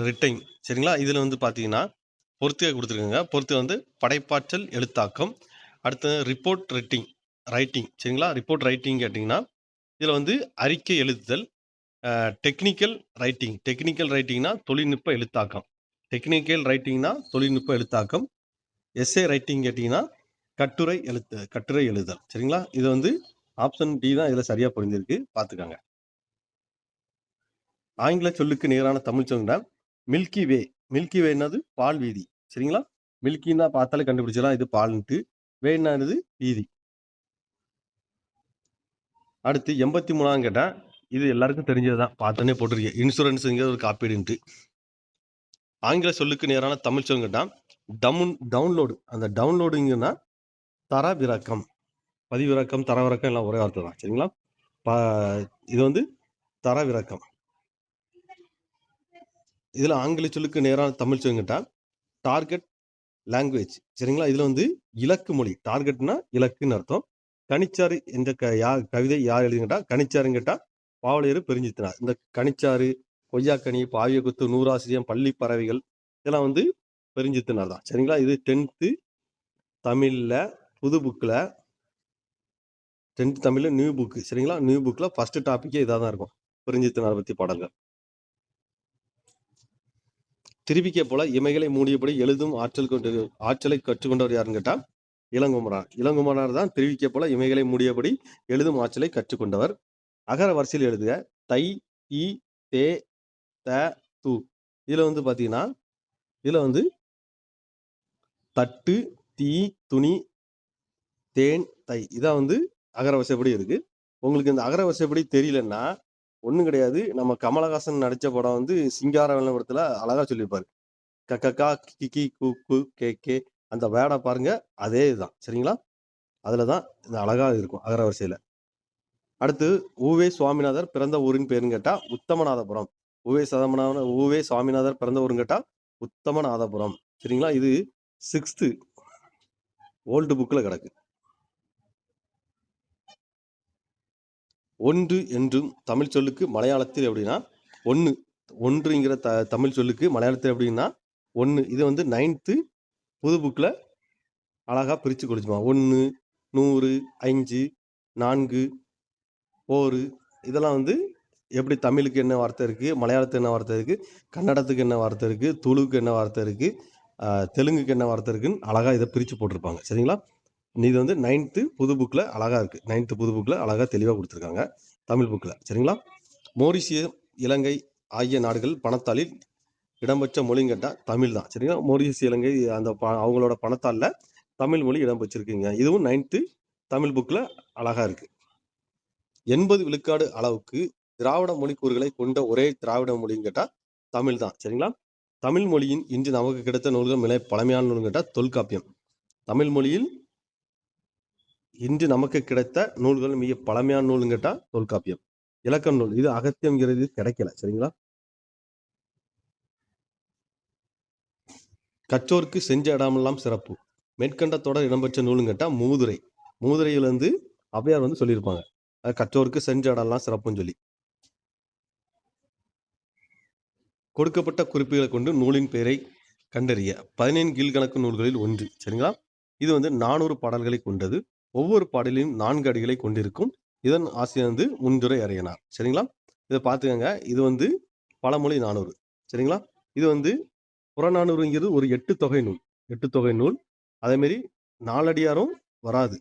ரிட்டைன். சரிங்களா? இதில் வந்து பார்த்தீங்கன்னா பொறுத்துக கொடுத்துருக்குங்க. பொறுத்து வந்து படைப்பாற்றல் எழுத்தாக்கம். அடுத்து ரிப்போர்ட் ரைட்டிங். சரிங்களா? ரிப்போர்ட் ரைட்டிங் கேட்டிங்கன்னா இதில் வந்து அறிக்கை எழுதுதல். டெக்னிக்கல் ரைட்டிங்னா தொழில்நுட்ப எழுத்தாக்கம். எஸ்ஏ ரைட்டிங் கேட்டிங்கன்னா கட்டுரை எழுதுதல். சரிங்களா? இது வந்து ஆப்ஷன் டி தான் இதில் சரியாக புரிஞ்சிருக்கு, பார்த்துக்கோங்க. ஆங்கில சொல்லுக்கு நேரான தமிழ் சொல்லுங்க மில்கி வே என்னது? பால் வீதி. சரிங்களா? மில்கின்னா பார்த்தாலே கண்டுபிடிச்சலாம் இது பால்ன்ட்டு. வேணானது வீதி. அடுத்து 83 கேட்டா இது எல்லாருக்கும் தெரிஞ்சதுதான், பார்த்தோன்னே போட்டிருக்கேன். இன்சூரன்ஸுங்கிற ஒரு காப்பீடுன்ட்டு. ஆங்கில சொல்லுக்கு நேரான தமிழ் சொல்லுங்க கேட்டா டவுன்லோடு. அந்த டவுன்லோடுங்கன்னா தரவிறக்கம். பதிவிறக்கம், தரவிறக்கம் எல்லாம் ஒரே வார்த்தை தான். சரிங்களா? இது வந்து தரவிறக்கம். இதுல ஆங்கில சொல்லுக்கு நேரான தமிழ் சொல்லுங்க கேட்டா டார்கெட் லாங்குவேஜ். சரிங்களா? இதுல வந்து இலக்கு மொழி. டார்கெட்னா இலக்குன்னு அர்த்தம். கனிச்சாறு என்ற கவிதை யார் எழுதுங்கட்டா கனிச்சாருன்னு கேட்டா பாவலையர் பெருஞ்சித்தினார். இந்த கனிச்சாறு, கொய்யாக்கனி, பாவியகுத்து, நூறாசிரியம், பள்ளி பறவைகள் இதெல்லாம் வந்து பெருஞ்சித்தினார் தான். சரிங்களா? இது 10th தமிழ்ல புது புக்கில் 10th தமிழ்ல நியூ புக்கு. சரிங்களா? நியூ புக்கில் ஃபர்ஸ்ட் டாப்பிக்கே இதாக தான் இருக்கும், பெருஞ்சித்தினார் பற்றி பாடல்கள். திருவிக்க போல இமைகளை மூடியபடி எழுதும் ஆற்றலை கற்றுக்கொண்டவர் யாருன்னு கேட்டா இளங்குமரனார் தான் திருவிக்க போல இமைகளை மூடியபடி எழுதும் ஆற்றலை கற்றுக்கொண்டவர். அகர வரிசையில் எழுதுக தை, ஈ, தே, த து. இதுல வந்து பாத்தீங்கன்னா இதுல வந்து தட்டு, தீ, துணி, தேன், தை இதான் வந்து அகர வரிசைப்படி இருக்கு. உங்களுக்கு இந்த அகர வரிசைப்படி தெரியலன்னா ஒண்ணும் கிடையாது. நம்ம கமலஹாசன் நடிச்ச படம் வந்து சிங்கார விளம்பரத்துல அழகா சொல்லியிருப்பாரு. கக்கக்கா, கிக்கி, கு கு, கே கே அந்த வேர்ட பாருங்க. அதே இதுதான். சரிங்களா? அதுலதான் இந்த அழகா இருக்கும் அகர வரிசையில. அடுத்து உவே சுவாமிநாதர் பிறந்த ஊரின் பேருன்னு கேட்டா உத்தமநாதபுரம். உவே சுவாமிநாதர் பிறந்த ஊருன்னு கேட்டா உத்தமநாதபுரம். சரிங்களா? இது 6th ஓல்டு புக்ல கிடக்கு. ஒன்று என்றும் தமிழ் சொல்லுக்கு மலையாளத்தில் எப்படின்னா ஒன்று. ஒன்றுங்கிற தமிழ் சொல்லுக்கு மலையாளத்தில் எப்படின்னா ஒன்று. இது வந்து 9th புது புக்ல அழகா பிரிச்சு கொடுத்துருவாங்க. 1, 100, 5, 4, 1 இதெல்லாம் வந்து எப்படி தமிழுக்கு என்ன வார்த்தை இருக்கு, மலையாளத்துக்கு என்ன வார்த்தை இருக்கு, கன்னடத்துக்கு என்ன வார்த்தை இருக்கு, துளுக்கு என்ன வார்த்தை இருக்கு, தெலுங்குக்கு என்ன வார்த்தை இருக்குன்னு அழகா இதை பிரிச்சு போட்டிருப்பாங்க. சரிங்களா? இது வந்து 9th புது புக்ல அழகா இருக்கு. 9th புது புக்ல அழகா தெளிவா கொடுத்துருக்காங்க தமிழ் புக்ல. சரிங்களா? மொரீசியஸ், இலங்கை ஆகிய நாடுகள் பணத்தாளில் இடம்பெற்ற மொழின்னு கேட்டா தமிழ் தான். சரிங்களா? மொரீசியஸ், இலங்கை அந்த அவங்களோட பணத்தாள்ல தமிழ் மொழி இடம்பெற்றிருக்குங்க. இதுவும் 9th தமிழ் புக்ல அழகா இருக்கு. 80 விழுக்காடு அளவுக்கு திராவிட மொழி கூறுகளை கொண்ட ஒரே திராவிட மொழின்னு கேட்டா தமிழ் தான். சரிங்களா? தமிழ் மொழியின் இன்று நமக்கு கிடைத்த நூல்கள் மிக பழமையான நூல்னு கேட்டா தொல்காப்பியம். தமிழ் மொழியில் இன்று நமக்கு கிடைத்த நூல்கள் மிக பழமையான நூல்னு கேட்டா தொல்காப்பியம். இலக்கண நூல் இது அகத்தியம்ங்கிறது கிடைக்கல. சரிங்களா? கற்றோருக்கு செஞ்ச இடமெல்லாம் சிறப்பு. மேற்கண்ட தொடர் இடம்பெற்ற நூலுன்னு கேட்டா மூதுரை. மூதுரையில இருந்து ஔவையார் வந்து சொல்லியிருப்பாங்க. கற்றோருக்கு செஞ்ச இடம்லாம் சிறப்புன்னு சொல்லி. கொடுக்கப்பட்ட குறிப்புகளை கொண்டு நூலின் பெயரை கண்டறிய 15 கீழ்கணக்கு நூல்களில் ஒன்று. சரிங்களா? இது வந்து 400 பாடல்களை கொண்டது. ஒவ்வொரு பாடலையும் 4 அடிகளை கொண்டிருக்கும். இதன் ஆசிரியர் வந்து முன்துரை அறையனார். சரிங்களா? இதை பார்த்துக்கங்க. இது வந்து பழமொழி 400. சரிங்களா? இது வந்து புறநானூறுங்கிறது ஒரு 8 தொகை நூல். 8 தொகை நூல். அதே மாதிரி 4 அடியாரும் வராது.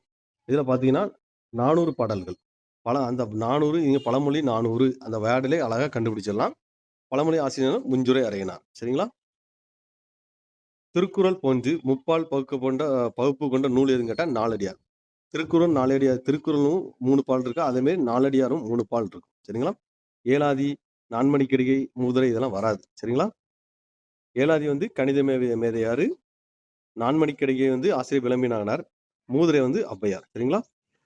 இதுல பாத்தீங்கன்னா 400 பாடல்கள். அந்த 400 இங்க பழமொழி 400 அந்த வேர்டிலே அழகா கண்டுபிடிச்சிடலாம். பழமொழி ஆசிரியர் முன்துரை அறையனார். சரிங்களா? திருக்குறள் போன்று முப்பால் பகுப்பு கொண்ட நூல் எதுன்னு கேட்டா நாலடியார். திருக்குறள் 4 அடியார். திருக்குறளும் 3 பால் இருக்கு. அதே மாதிரி 4 அடியாரும் 3 பால் இருக்கும். சரிங்களா? ஏலாதி, நான்மணிக்கடிகை, மூதுரை இதெல்லாம் வராது. சரிங்களா? ஏலாதி வந்து கணித மேதையாரு, நான்மணிக்கடிகை வந்து ஆசிரியர் விளம்பினானார், மூதுரை வந்து ஔவையார். சரிங்களா?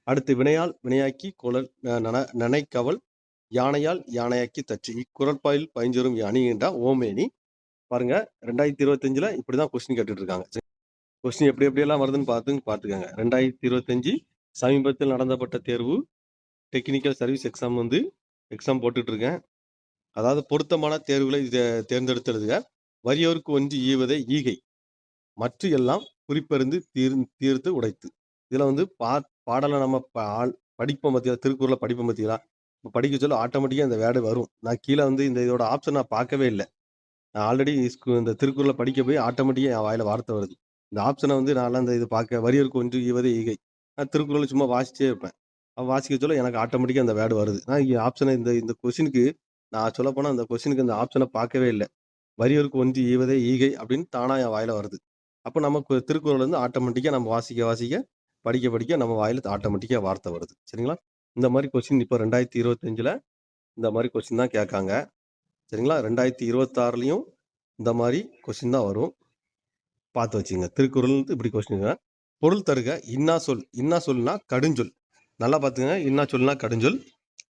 அடுத்து வினையால் வினையாக்கி குழல் நனைக்கவல் யானையால் யானையாக்கி தச்சு இக்குறட்பாயில் பயின்றும் அணி என்றா ஓமேனி. பாருங்க 2025ல இப்படிதான் கொஸ்டின் கேட்டுட்டு இருக்காங்க. கொஸ்டின் எப்படியெல்லாம் வருதுன்னு பார்த்துக்கங்க. 2025 சமீபத்தில் நடந்தப்பட்ட தேர்வு டெக்னிக்கல் சர்வீஸ் எக்ஸாம் வந்து எக்ஸாம் போட்டுட்டு இருக்கேன். அதாவது பொருத்தமான தேர்வுகளை தேர்ந்தெடுத்து எழுதுக. வறியோருக்கு ஒன்று ஈவதை ஈகை மற்ற எல்லாம் குறிப்பறிந்து தீர்த்து உடைத்து. இதுல வந்து பாடலை நம்ம படிப்போம் பார்த்தீங்களா, திருக்குறளை படிப்போம் பார்த்தீங்களா, படிக்க சொல்ல ஆட்டோமேட்டிக்கா இந்த வேர்டு வரும். நான் கீழே வந்து இதோட ஆப்ஷன் நான் பார்க்கவே இல்லை. நான் ஆல்ரெடி இந்த திருக்குறளை படிக்க போய் ஆட்டோமேட்டிக்கா என் வாயில வார்த்தை வருது. இந்த ஆப்ஷனை வந்து நான் இந்த இது பார்க்க வறியருக்கு ஒன்று ஈவதே ஈகை. நான் திருக்குறளை சும்மா வாசிச்சே இருப்பேன். வாசிக்க சொல்ல எனக்கு ஆட்டோமேட்டிக்கா அந்த வேர்டு வருது. நான் ஆப்ஷனை இந்த கொஸ்டினுக்கு நான் சொல்ல போனா அந்த கொஸ்டினுக்கு இந்த ஆப்ஷனை பார்க்கவே இல்லை. வறியோருக்கு ஒன்று ஈவதே ஈகை அப்படின்னு தானா என் வாயில வருது. அப்போ நமக்கு திருக்குறள் வந்து ஆட்டோமேட்டிக்கா நம்ம வாசிக்க படிக்க நம்ம வாயில ஆட்டோமேட்டிக்கா வார்த்தை வருது. சரிங்களா? இந்த மாதிரி கொஸ்டின் இப்போ 2025ல இந்த மாதிரி கொஸ்டின் தான் கேட்காங்க. சரிங்களா? 2026லயும் இந்த மாதிரி கொஸ்டின் தான் வரும். பார்த்து வச்சுங்க. திருக்குறள் இப்படி கொஸ்டின். பொருள் தருக இன்னா சொல். இன்னா சொல்னா கடுஞ்சொல். நல்லா பார்த்துங்க. இன்னா சொல்னா கடுஞ்சொல்.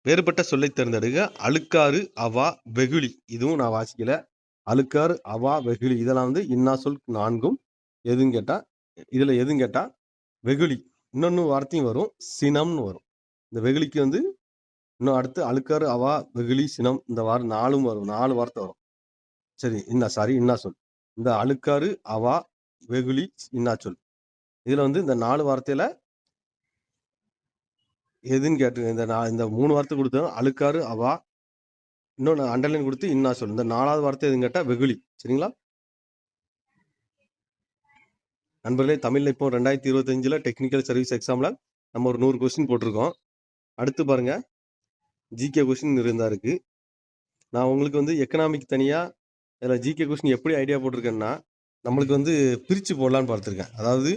வேறுபட்ட சொல்லை தேர்ந்தெடுக்க. அழுக்காறு, அவா, வெகுளி. இதுவும் நான் வாசிக்கல. அழுக்காறு, அவா, வெகுளி இதெல்லாம் வந்து இன்னா சொல் 4ம். எதுன்னு கேட்டா இதுல எதுன்னு கேட்டா வெகுளி. இன்னொன்னு வார்த்தையும் வரும், சினம்னு வரும். இந்த வெகுளிக்கு வந்து இன்னும் அடுத்து அழுக்காறு, அவா, வெகுளி, சினம் இந்த 4ம் வரும். 4 வார்த்தை வரும். சரி இன்னா சொல். இந்த அழுக்காறு, அவா, வெகுளி, இன்னா சொல். இதுல வந்து இந்த 4 வார்த்தையில எதுன்னு கேட்டு இந்த 3 வார்த்தை கொடுத்தோம். அழுக்காறு, அவா, இன்னொன்று அண்டர்லைன் கொடுத்து இன்னா சொல். இந்த 4வது வார்த்தை எதுன்னு கேட்டா வெகுளி. சரிங்களா? நண்பர்களே, தமிழ்ல இப்போ 2025ல டெக்னிக்கல் சர்வீஸ் எக்ஸாம்ல நம்ம ஒரு 100 கொஸ்டின் போட்டிருக்கோம். அடுத்து பாருங்க, ஜிகே கொஸ்டின் இருந்தா இருக்கு. நான் உங்களுக்கு வந்து எக்கனாமிக் தனியா, இதில் ஜிகே கொஸ்டின் எப்படி ஐடியா போட்டிருக்கேன்னா, நம்மளுக்கு வந்து பிரித்து போடலான்னு பார்த்துருக்கேன். அதாவது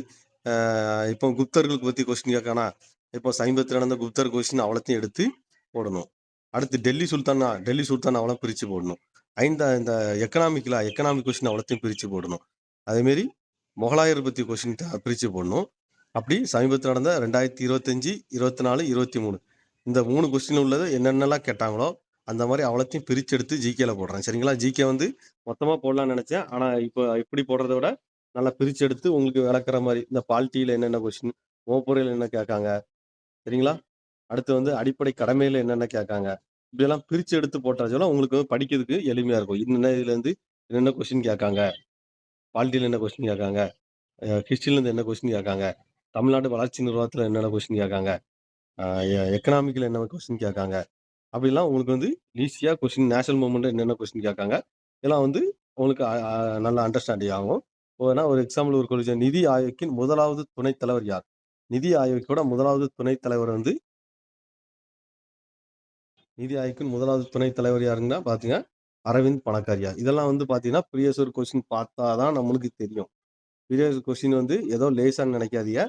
இப்போ குப்தர்களுக்கு பற்றி கொஸ்டின் கேட்கானா, இப்போ சமீபத்தில் நடந்த குப்தர் கொஸ்டின் அவ்வளோத்தையும் எடுத்து போடணும். அடுத்து டெல்லி சுல்தான் அவ்வளோ பிரித்து போடணும். இந்த எக்கனாமிக் கொஸ்டின் அவ்வளோத்தையும் பிரித்து போடணும். அதேமாரி முகலாயர் பற்றி கொஸ்டின் பிரித்து போடணும். அப்படி சமீபத்தில் நடந்த 2025, 24, 23 இந்த 3 கொஸ்டின் உள்ளது என்னென்னலாம் கேட்டாங்களோ அந்த மாதிரி அவ்வளோத்தையும் பிரித்து எடுத்து ஜிகேல போடுறேன். சரிங்களா? ஜிகே வந்து மொத்தமாக போடலாம்னு நினச்சேன். ஆனால் இப்போ இப்படி போடுறத விட நல்லா பிரித்து எடுத்து உங்களுக்கு விளக்குற மாதிரி இந்த பாலிட்டியில் என்னென்ன கொஸ்டின், ஓப்பொறையில் என்ன கேட்காங்க, சரிங்களா? அடுத்து வந்து அடிப்படை கடமையில் என்னென்ன கேட்காங்க, இப்படியெல்லாம் பிரித்து எடுத்து போட்டாச்சுன்னா உங்களுக்கு படிக்கிறதுக்கு எளிமையாக இருக்கும். இதுலேருந்து என்னென்ன கொஸ்டின் கேட்காங்க, பாலிட்டியில் என்ன கொஸ்டின் கேட்காங்க, ஹிஸ்ட்ரியிலேருந்து என்ன கொஸ்டின் கேட்காங்க, தமிழ்நாடு வளர்ச்சி நிர்வாகத்தில் என்னென்ன கொஸ்டின் கேட்காங்க, எக்கனாமிக்கில் என்ன கொஸ்டின் கேட்காங்க, அப்படிலாம் உங்களுக்கு வந்து ஈஸியாக கொஸ்டின் நேஷனல் மூவ்மெண்ட்டில் என்னென்ன கொஸ்டின் கேட்காங்க, இதெல்லாம் வந்து உங்களுக்கு நல்லா அண்டர்ஸ்டாண்டிங் ஆகும். ஒரு எக்ஸாம்பிள் ஒரு கொஸ்டின், நிதி ஆயோக்கின் முதலாவது துணைத் தலைவர் யார்? நிதி ஆயோக்கோட முதலாவது துணைத் தலைவர் வந்து நிதி ஆயோக்கின் முதலாவது துணைத் தலைவர் யாருங்கன்னா பார்த்தீங்க அரவிந்த் பணக்காரியா. இதெல்லாம் வந்து பார்த்தீங்கன்னா ப்ரீவியஸ் ஒரு கொஸ்டின் பார்த்தா தான் நம்மளுக்கு தெரியும். ப்ரீவியஸ் கொஸ்டின் வந்து ஏதோ லேசான்னு நினைக்காதீங்க.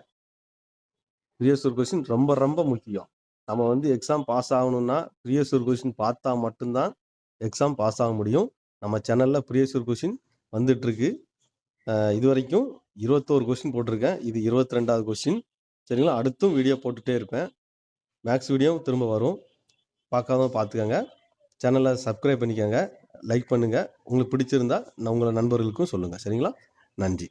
ப்ரீவியஸ் ஒரு கொஸ்டின் ரொம்ப ரொம்ப முக்கியம். நம்ம வந்து எக்ஸாம் பாஸ் ஆகணும்னா ப்ரீவியஸ் ஒரு கொஸ்டின் பார்த்தா மட்டும்தான் எக்ஸாம் பாஸ் ஆக முடியும். நம்ம சேனலில் ப்ரீவியஸ் ஒரு கொஸ்டின் வந்துட்டுருக்கு. இது வரைக்கும் 21 கொஸ்டின் போட்டிருக்கேன். இது 22வது கொஸ்டின். சரிங்களா? அடுத்தும் வீடியோ போட்டுகிட்டே இருப்பேன். மேக்ஸ் வீடியோவும் திரும்ப வரும். பார்க்காம பார்த்துக்கங்க. சேனலை சப்ஸ்கிரைப் பண்ணிக்கோங்க, லைக் பண்ணுங்கள். உங்களுக்கு பிடிச்சிருந்தா உங்களை நண்பர்களுக்கும் சொல்லுங்கள். சரிங்களா? நன்றி.